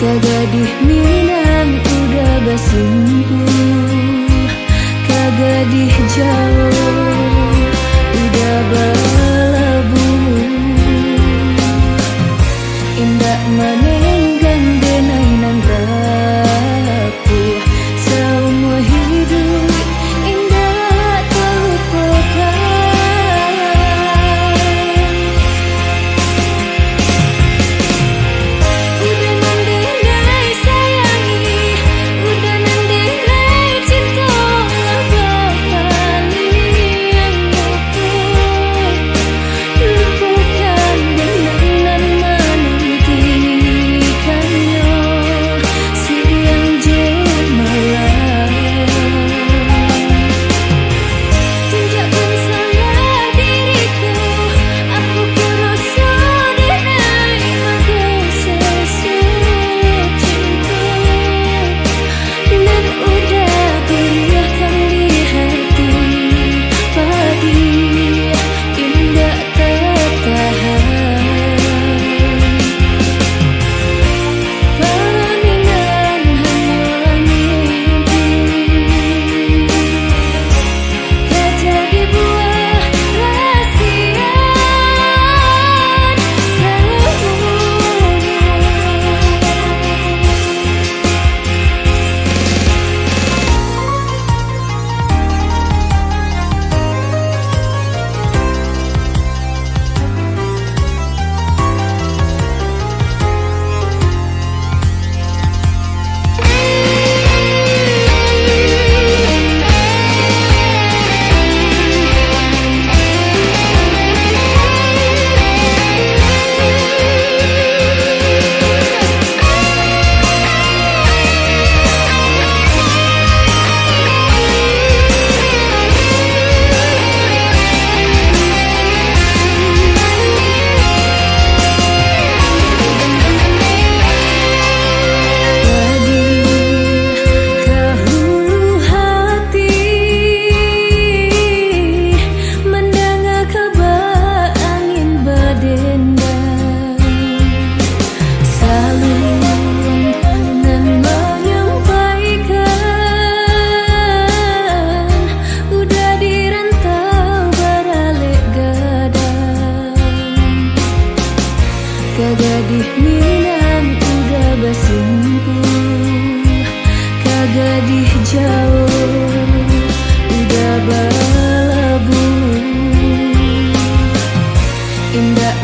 Kagadih Minang udah basumpuh, kagadih jauh udah balabuh. Indak menenggang denai nan rapuh, semua hidup indah terlupakan. Udah nandenai sayangi, udah nandenai cinta bakali yang lupakan denai nan menantikannya siang jemalah. Tunjukkan salah diriku, aku kerasa denai maka sesuatu cinta dan udah beriakan di hati padi indah tertahan. Paningan hanyalah mimpi, tak jadi buah rahasian selamanya. Kahulu hati mendengar kabar angin berdendang, saling nan menyampaikan udah dirantau baralik gadang. Kagadih Minang udah basumpuh, kagadih jauh udah balabuh. Indak